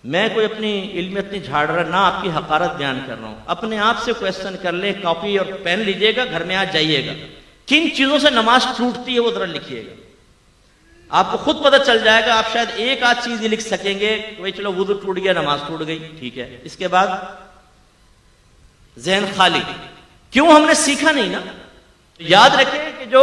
میں کوئی اپنی علم میں اتنی جھاڑ رہا نہ آپ کی حقارت بیان کر رہا ہوں. اپنے آپ سے کویسچن کر لیں, کاپی اور پین لیجئے گا, گھر میں آ جائیے گا, کن چیزوں سے نماز ٹوٹتی ہے وہ ذرا لکھیے گا. آپ کو خود پتہ چل جائے گا. آپ شاید ایک آدھ چیز ہی لکھ سکیں گے کہ چلو وضو ٹوٹ گیا, نماز ٹوٹ گئی, ٹھیک ہے. اس کے بعد ذہن خالی. کیوں؟ ہم نے سیکھا نہیں نا. یاد رکھیں کہ جو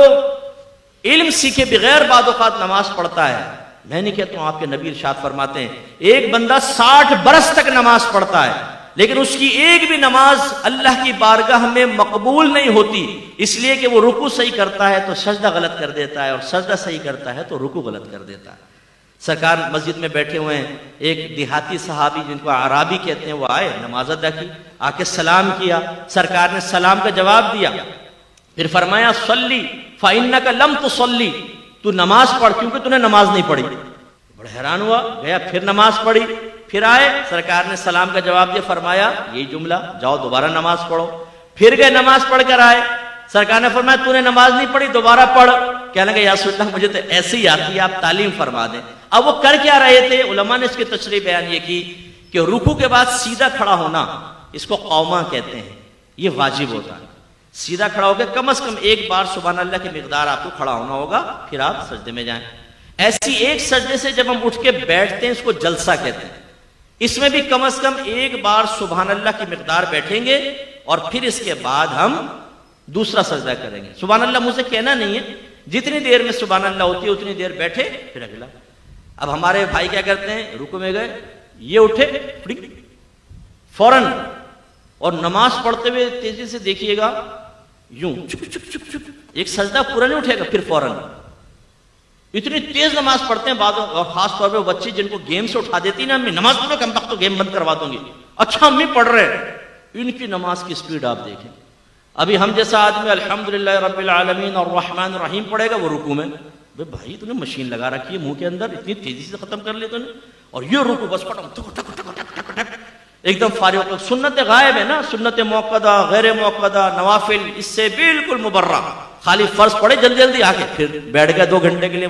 علم سیکھے بغیر بعض اوقات نماز پڑھتا ہے, میں نہیں کہتا ہوں, آپ کے نبی ارشاد فرماتے ہیں ایک بندہ 60 برس تک نماز پڑھتا ہے لیکن اس کی ایک بھی نماز اللہ کی بارگاہ میں مقبول نہیں ہوتی, اس لیے کہ وہ رکوع صحیح کرتا ہے تو سجدہ غلط کر دیتا ہے, اور سجدہ صحیح کرتا ہے تو رکوع غلط کر دیتا ہے. سرکار مسجد میں بیٹھے ہوئے ہیں, ایک دیہاتی صحابی جن کو اعرابی کہتے ہیں وہ آئے, نماز ادا کی, آ کے سلام کیا. سرکار نے سلام کا جواب دیا, پھر فرمایا صلی فإنک لم تصلی, تو نماز پڑھ کیونکہ تو نے نماز نہیں پڑھی. بڑا حیران ہوا, گیا پھر نماز پڑھی, پھر آئے, سرکار نے سلام کا جواب دیا, فرمایا یہی جملہ, جاؤ دوبارہ نماز پڑھو. پھر گئے, نماز پڑھ کر آئے, سرکار نے فرمایا تو نے نماز نہیں پڑھی, دوبارہ پڑھ. کہنے لگے یا رسول اللہ مجھے تو ایسے ہی آتی ہے, آپ تعلیم فرما دیں. اب وہ کر کیا رہے تھے؟ علماء نے اس کی تشریح بیان یہ کی کہ رکوع کے بعد سیدھا کھڑا ہونا, اس کو قوما کہتے ہیں, یہ واجب ہوتا ہے. سیدھا کھڑا ہو کے کم از کم ایک بار سبحان اللہ کی مقدار آپ کو کھڑا ہونا ہوگا, پھر آپ سجدے میں جائیں. ایسی ایک سجدے سے جب ہم اٹھ کے بیٹھتے ہیں اس کو جلسہ کہتے ہیں. اس میں بھی کم از کم ایک بار سبحان اللہ کی مقدار بیٹھیں گے اور پھر اس کے بعد ہم دوسرا سجدہ کریں گے. سبحان اللہ مجھ سے کہنا نہیں ہے, جتنی دیر میں سبحان اللہ ہوتی ہے اتنی دیر بیٹھے پھر اگلا. اب ہمارے بھائی کیا کرتے ہیں, رکوع میں گئے, یہ اٹھے فوراً, اور نماز پڑھتے ہوئے تیزی سے دیکھیے گا یوں چک چک چک چک, ایک سجدہ پورا نہیں اٹھے گا, پھر فوراً. اتنی تیز نماز پڑھتے ہیں بعض, اور خاص طور پہ بچے جن کو گیم سے اٹھا دیتی نا, امی نماز پڑھو, کم وقت تو گیم بند کروا دوں گی. اچھا امی پڑھ رہے, ان کی نماز کی سپیڈ آپ دیکھیں. ابھی ہم جیسا آدمی الحمدللہ رب العالمین الرحمن الرحیم پڑھے گا, وہ رکوع میں بھائی تو نے مشین لگا رکھی ہے منہ کے اندر, اتنی تیزی سے ختم کر لی تو نے, اور یہ رکوع بس پڑھو ایک دم فارغ. سنت غائب ہے نا, سنت موقدہ غیر موقدہ نوافل اس سے بالکل مبرہ, خالی فرض پڑھے جلدی جلدی آ کے پھر بیٹھ گئے 2 گھنٹے کے لیے.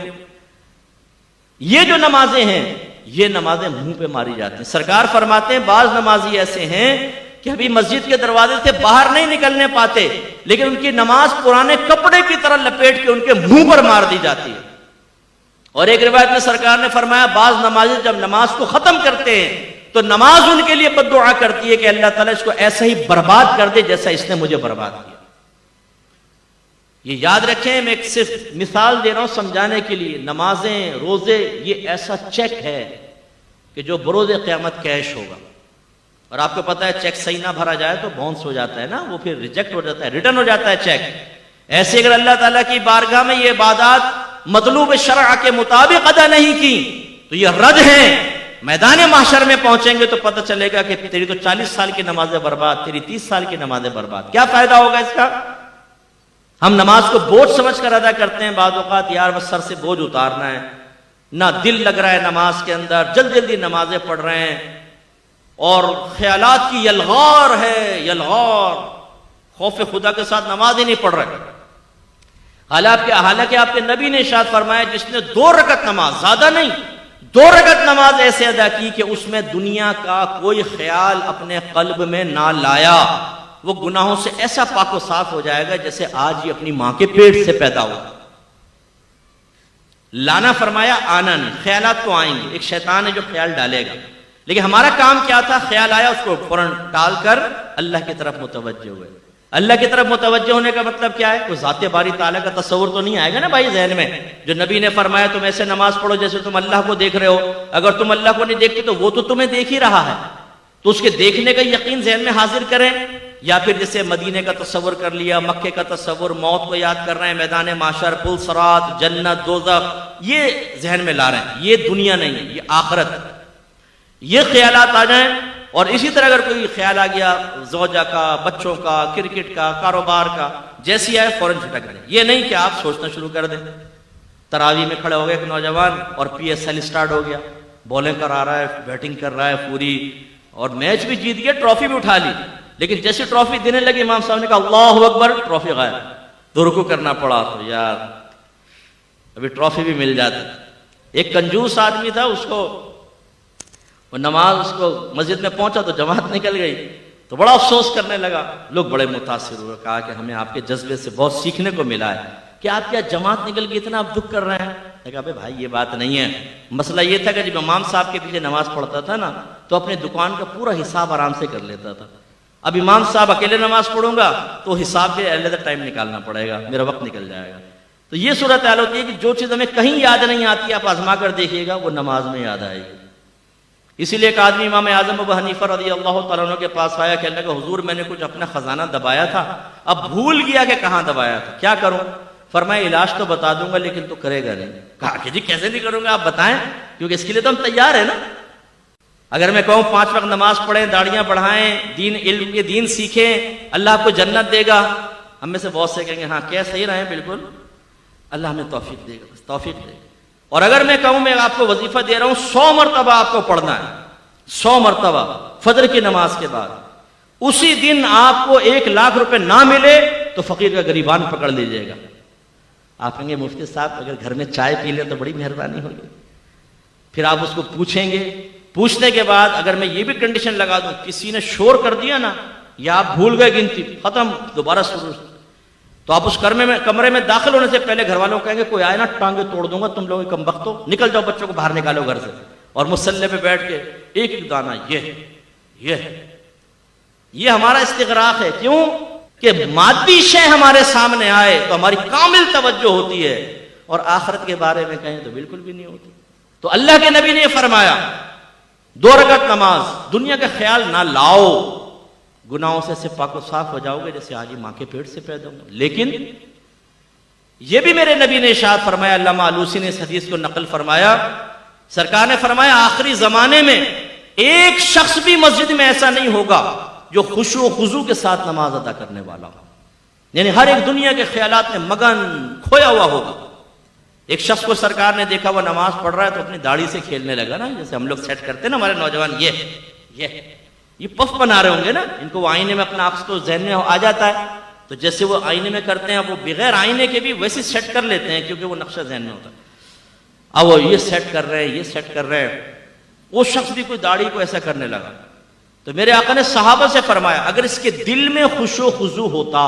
یہ جو نمازیں ہیں یہ نمازیں منہ پہ ماری جاتی ہیں. سرکار فرماتے ہیں بعض نمازی ایسے ہیں کہ ابھی مسجد کے دروازے سے باہر نہیں نکلنے پاتے, لیکن ان کی نماز پرانے کپڑے کی طرح لپیٹ کے ان کے منہ پر مار دی جاتی ہے. اور ایک روایت میں سرکار نے فرمایا بعض نمازی جب نماز کو ختم کرتے ہیں تو نماز ان کے لیے بد دعا کرتی ہے کہ اللہ تعالیٰ اس کو ایسا ہی برباد کر دے جیسا اس نے مجھے برباد کیا. یہ یاد رکھیں, میں ایک صرف مثال دے رہا ہوں سمجھانے کے لیے. نمازیں روزے یہ ایسا چیک ہے کہ جو بروز قیامت کیش ہوگا. اور آپ کو پتا ہے چیک صحیح نہ بھرا جائے تو باؤنس ہو جاتا ہے نا, وہ پھر ریجیکٹ ہو جاتا ہے, ریٹرن ہو جاتا ہے چیک. ایسے اگر اللہ تعالیٰ کی بارگاہ میں یہ عبادات مطلوب شرع کے مطابق ادا نہیں کی تو یہ رد ہیں. میدان محشر میں پہنچیں گے تو پتہ چلے گا کہ تیری تو 40 سال کی نمازیں برباد, تیری 30 سال کی نمازیں برباد. کیا فائدہ ہوگا اس کا؟ ہم نماز کو بوجھ سمجھ کر ادا کرتے ہیں بعض اوقات, یار بس سر سے بوجھ اتارنا ہے, نہ دل لگ رہا ہے نماز کے اندر, جلدی جلدی نمازیں پڑھ رہے ہیں, اور خیالات کی یلغار ہے, یلغار, خوف خدا کے ساتھ نماز ہی نہیں پڑھ رہے. حالانکہ آپ کے نبی نے ارشاد فرمایا جس نے 2 رکعت نماز, زیادہ نہیں, 2 رکعت نماز ایسے ادا کی کہ اس میں دنیا کا کوئی خیال اپنے قلب میں نہ لایا, وہ گناہوں سے ایسا پاک و صاف ہو جائے گا جیسے آج یہ اپنی ماں کے پیٹ سے پیدا ہوا. لانا فرمایا, آنا نہیں. خیالات تو آئیں گے, ایک شیطان ہے جو خیال ڈالے گا, لیکن ہمارا کام کیا تھا, خیال آیا اس کو فوراً ٹال کر اللہ کی طرف متوجہ ہوئے. اللہ کی طرف متوجہ ہونے کا مطلب کیا ہے؟ کوئی ذات باری تعالیٰ کا تصور تو نہیں آئے گا نا بھائی ذہن میں. جو نبی نے فرمایا تم ایسے نماز پڑھو جیسے تم اللہ کو دیکھ رہے ہو. اگر تم اللہ کو نہیں دیکھتے تو وہ تو تمہیں دیکھ ہی رہا ہے, تو اس کے دیکھنے کا یقین ذہن میں حاضر کریں. یا پھر جیسے مدینے کا تصور کر لیا, مکے کا تصور, موت کو یاد کر رہے ہیں, میدان محشر, پل صراط, جنت, دوزخ, یہ ذہن میں لا رہے ہیں. یہ دنیا نہیں ہے, یہ آخرت. یہ خیالات آ جائیں, اور اسی طرح اگر کوئی خیال آ گیا زوجہ کا, بچوں کا, کرکٹ کا, کاروبار کا, جیسی آئے فوراً چھٹک دیں. یہ نہیں کہ آپ سوچنا شروع کر دیں. تراویح میں کھڑے ہو گئے ایک نوجوان اور PSL سٹارٹ ہو گیا, بولنگ کرا رہا ہے, بیٹنگ کر رہا ہے پوری, اور میچ بھی جیت گیا, ٹرافی بھی اٹھا لی. لیکن جیسے ٹرافی دینے لگے امام صاحب نے کہا اللہ اکبر, ٹرافی غائب. تو رکوع کرنا پڑا. تو یار ابھی ٹرافی بھی مل جاتی. ایک کنجوس آدمی تھا, اس کو وہ نماز اس کو مسجد میں پہنچا تو جماعت نکل گئی، تو بڑا افسوس کرنے لگا. لوگ بڑے متاثر ہوئے، کہا کہ ہمیں آپ کے جذبے سے بہت سیکھنے کو ملا ہے کہ آپ کیا جماعت نکل گئی اتنا آپ دکھ کر رہے ہیں. کہا بھائی یہ بات نہیں ہے، مسئلہ یہ تھا کہ جب امام صاحب کے پیچھے نماز پڑھتا تھا نا تو اپنے دکان کا پورا حساب آرام سے کر لیتا تھا. اب امام صاحب اکیلے نماز پڑھوں گا تو حساب کے علیحدہ ٹائم نکالنا پڑے گا، میرا وقت نکل جائے گا. تو یہ صورت حال ہوتی ہے کہ جو چیز ہمیں کہیں یاد نہیں آتی آپ آزما کر دیکھیے گا وہ نماز میں یاد آئے گی. اسی لیے ایک آدمی امام اعظم ابو حنیفہ رضی اللہ تعالیٰ عنہ کے پاس آیا، کہنے لگا حضور میں نے کچھ اپنا خزانہ دبایا تھا، اب بھول گیا کہ کہاں دبایا تھا، کیا کروں؟ فرمایا علاج تو بتا دوں گا لیکن تو کرے گا نہیں. کہا کہ جی کیسے نہیں کروں گا، آپ بتائیں، کیونکہ اس کے لیے تو ہم تیار ہیں نا. اگر میں کہوں 5 وقت نماز پڑھیں، داڑیاں بڑھائیں، دین علم کے دین سیکھیں، اللہ آپ کو جنت دے گا، ہم میں سے بہت سے کہیں گے ہاں کیا صحیح رہے بالکل، اللہ ہمیں توفیق دے گا، بس توفیق دے گا. اور اگر میں کہوں میں آپ کو وظیفہ دے رہا ہوں 100 مرتبہ آپ کو پڑھنا ہے، 100 مرتبہ فجر کی نماز کے بعد، اسی دن آپ کو 1 لاکھ روپے نہ ملے تو فقیر کا گریبان پکڑ لیجئے گا. آپ کہیں گے مفتی صاحب اگر گھر میں چائے پی لیں تو بڑی مہربانی ہوگی. پھر آپ اس کو پوچھیں گے، پوچھنے کے بعد اگر میں یہ بھی کنڈیشن لگا دوں کسی نے شور کر دیا نا یا آپ بھول گئے گنتی، ختم، دوبارہ شروع، تو آپ اس کمرے میں داخل ہونے سے پہلے گھر والوں کو کہیں گے کوئی آئے نا ٹانگیں توڑ دوں گا، تم لوگ کم بخت ہو، نکل جاؤ، بچوں کو باہر نکالو گھر سے. اور مصلی پہ بیٹھ کے ایک ایک دانہ یہ ہمارا استغراق ہے. کیوں کہ مادی شے ہمارے سامنے آئے تو ہماری کامل توجہ ہوتی ہے، اور آخرت کے بارے میں کہیں تو بالکل بھی نہیں ہوتی. تو اللہ کے نبی نے فرمایا 2 رکعت نماز، دنیا کا خیال نہ لاؤ، گناہوں سے پاک و صاف ہو جاؤ گے جیسے آج ہی ماں کے پیٹ سے پیدا ہوں. لیکن یہ بھی میرے نبی نے ارشاد فرمایا، علامہ آلوسی نے اس حدیث کو نقل فرمایا، سرکار نے فرمایا آخری زمانے میں ایک شخص بھی مسجد میں ایسا نہیں ہوگا جو خشوع و خضوع کے ساتھ نماز ادا کرنے والا ہو، یعنی ہر ایک دنیا کے خیالات میں مگن کھویا ہوا ہوگا. ایک شخص کو سرکار نے دیکھا وہ نماز پڑھ رہا ہے تو اپنی داڑھی سے کھیلنے لگا نا، جیسے ہم لوگ سیٹ کرتے ہیں نا ہمارے نوجوان، یہ پف بنا رہے ہوں گے نا، ان کو وہ آئینے میں اپنا عکس تو ذہن میں آ جاتا ہے، تو جیسے وہ آئینے میں کرتے ہیں وہ بغیر آئینے کے بھی ویسے سیٹ کر لیتے ہیں کیونکہ وہ نقشہ ذہن میں ہوتا ہے. اب وہ یہ سیٹ کر رہے ہیں، یہ سیٹ کر رہے ہیں، وہ شخص بھی کوئی داڑھی کو ایسا کرنے لگا. تو میرے آقا نے صحابہ سے فرمایا اگر اس کے دل میں خشوع و خضوع ہوتا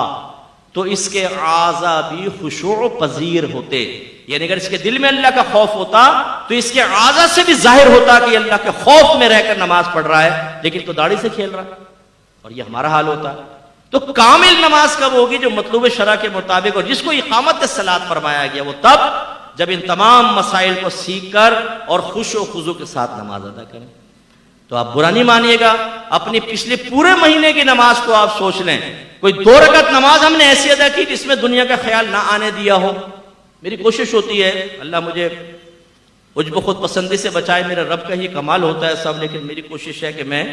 تو اس کے اعضاء بھی خشوع پذیر ہوتے، یعنی اگر اس کے دل میں اللہ کا خوف ہوتا تو اس کے اعضاء سے بھی ظاہر ہوتا کہ اللہ کے خوف میں رہ کر نماز پڑھ رہا ہے، لیکن تو داڑھی سے کھیل رہا ہے. اور یہ ہمارا حال ہوتا ہے. تو کامل نماز کب ہوگی؟ جو مطلوب شرع کے مطابق، اور جس کو اقامت الصلاۃ فرمایا گیا وہ تب جب ان تمام مسائل کو سیکھ کر اور خشوع و خضوع کے ساتھ نماز ادا کریں. تو آپ برا نہیں مانیے گا، اپنی پچھلے پورے مہینے کی نماز کو آپ سوچ لیں، کوئی 2 رکعت نماز ہم نے ایسی ادا کی جس میں دنیا کا خیال نہ آنے دیا ہو. میری کوشش ہوتی ہے، اللہ مجھے عجب و خود پسندی سے بچائے، میرے رب کا ہی کمال ہوتا ہے سب، لیکن میری کوشش ہے کہ میں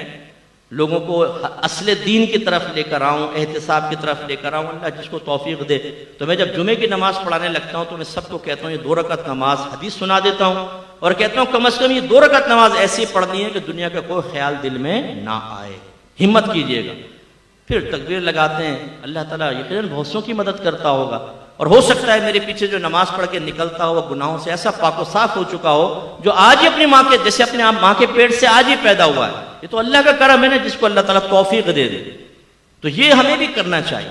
لوگوں کو اصل دین کی طرف لے کر آؤں، احتساب کی طرف لے کر آؤں. اللہ جس کو توفیق دے. تو میں جب جمعے کی نماز پڑھانے لگتا ہوں تو میں سب کو کہتا ہوں یہ 2 رکعت نماز حدیث سنا دیتا ہوں اور کہتا ہوں کم از کم یہ 2 رکعت نماز ایسی پڑھنی ہے کہ دنیا کا کوئی خیال دل میں نہ آئے. ہمت کیجئے گا. پھر تکبیر لگاتے ہیں، اللہ تعالیٰ یقیناً بہت سوں کی مدد کرتا ہوگا، اور ہو سکتا ہے میرے پیچھے جو نماز پڑھ کے نکلتا ہو وہ گناہوں سے ایسا پاک و صاف ہو چکا ہو جو آج ہی اپنی ماں کے جیسے اپنے ماں کے پیٹ سے آج ہی پیدا ہوا ہے. یہ تو اللہ کا کرم ہے نا، جس کو اللہ تعالیٰ توفیق دے دے. تو یہ ہمیں بھی کرنا چاہیے.